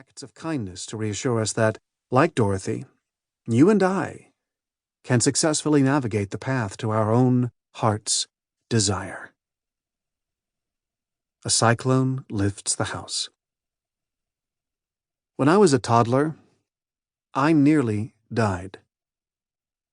acts of kindness to reassure us that, like Dorothy, you and I can successfully navigate the path to our own heart's desire. A cyclone lifts the house. When I was a toddler, I nearly died.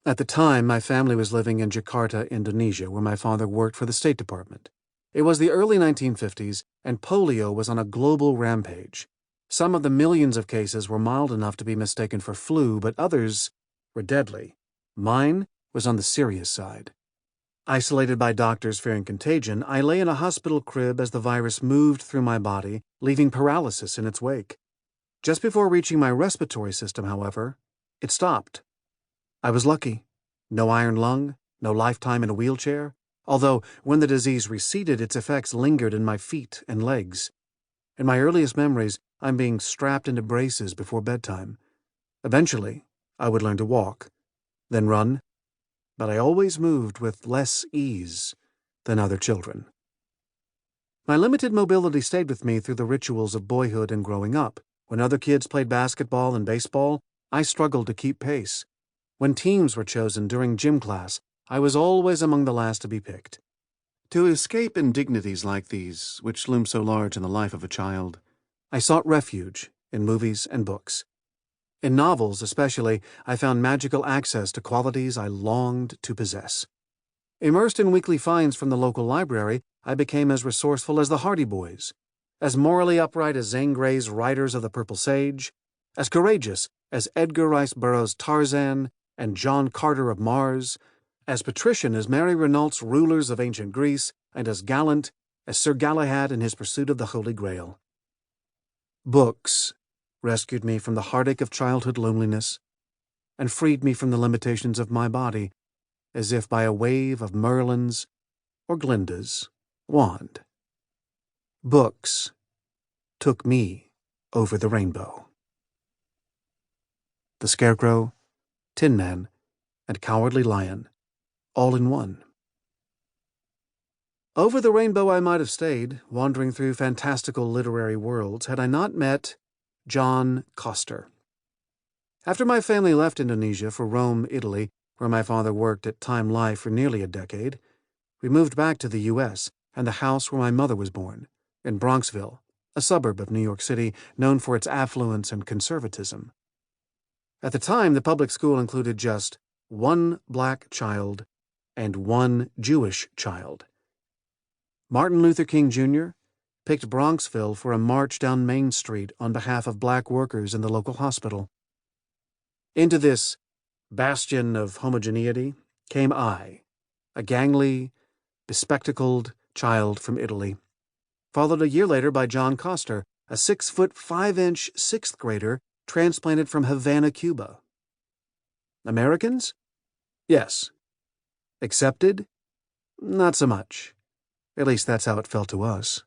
At the time, my family was living in Jakarta, Indonesia, where my father worked for the State Department. It was the early 1950s, and polio was on a global rampage. Some of the millions of cases were mild enough to be mistaken for flu, but others were deadly. Mine was on the serious side. Isolated by doctors fearing contagion, I lay in a hospital crib as the virus moved through my body, leaving paralysis in its wake. Just before reaching my respiratory system, however, it stopped. I was lucky. No iron lung, no lifetime in a wheelchair, although when the disease receded, its effects lingered in my feet and legs. In my earliest memories, I'm being strapped into braces before bedtime. Eventually, I would learn to walk, then run, but I always moved with less ease than other children. My limited mobility stayed with me through the rituals of boyhood and growing up. When other kids played basketball and baseball, I struggled to keep pace. When teams were chosen during gym class, I was always among the last to be picked. To escape indignities like these, which loom so large in the life of a child, I sought refuge in movies and books. In novels, especially, I found magical access to qualities I longed to possess. Immersed in weekly finds from the local library, I became as resourceful as the Hardy Boys, as morally upright as Zane Grey's Riders of the Purple Sage, as courageous as Edgar Rice Burroughs' Tarzan and John Carter of Mars, as patrician as Mary Renault's Rulers of Ancient Greece, and as gallant as Sir Galahad in his pursuit of the Holy Grail. Books rescued me from the heartache of childhood loneliness and freed me from the limitations of my body, as if by a wave of Merlin's or Glinda's wand. Books took me over the rainbow. The Scarecrow, Tin Man, and Cowardly Lion, all in one. Over the rainbow I might have stayed, wandering through fantastical literary worlds, had I not met John Coster. After my family left Indonesia for Rome, Italy, where my father worked at Time Life for nearly a decade, we moved back to the U.S. and the house where my mother was born, in Bronxville, a suburb of New York City known for its affluence and conservatism. At the time, the public school included just one black child and one Jewish child. Martin Luther King Jr. picked Bronxville for a march down Main Street on behalf of black workers in the local hospital. Into this bastion of homogeneity came I, a gangly, bespectacled child from Italy, followed a year later by John Coster, a 6'5" sixth grader transplanted from Havana, Cuba. Americans? Yes. Accepted? Not so much. At least that's how it felt to us.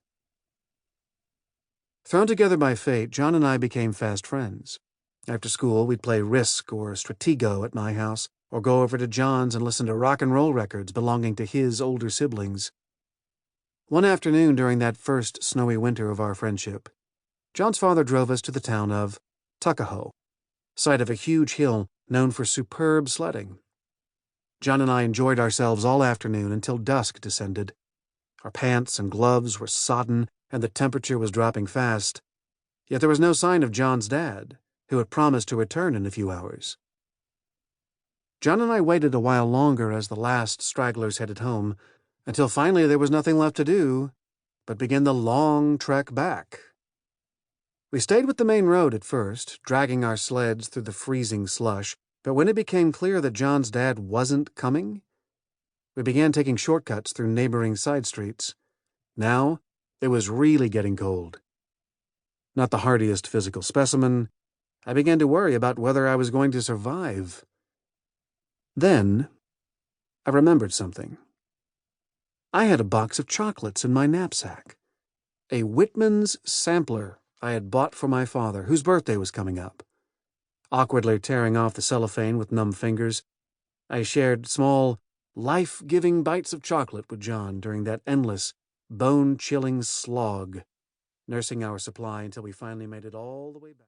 Thrown together by fate, John and I became fast friends. After school, we'd play Risk or Stratego at my house, or go over to John's and listen to rock and roll records belonging to his older siblings. One afternoon during that first snowy winter of our friendship, John's father drove us to the town of Tuckahoe, site of a huge hill known for superb sledding. John and I enjoyed ourselves all afternoon until dusk descended. Our pants and gloves were sodden, and the temperature was dropping fast. Yet there was no sign of John's dad, who had promised to return in a few hours. John and I waited a while longer as the last stragglers headed home, until finally there was nothing left to do but begin the long trek back. We stayed with the main road at first, dragging our sleds through the freezing slush, but when it became clear that John's dad wasn't coming, we began taking shortcuts through neighboring side streets. Now, it was really getting cold. Not the hardiest physical specimen, I began to worry about whether I was going to survive. Then, I remembered something. I had a box of chocolates in my knapsack. A Whitman's sampler I had bought for my father, whose birthday was coming up. Awkwardly tearing off the cellophane with numb fingers, I shared small, life-giving bites of chocolate with John during that endless, bone-chilling slog, nursing our supply until we finally made it all the way back.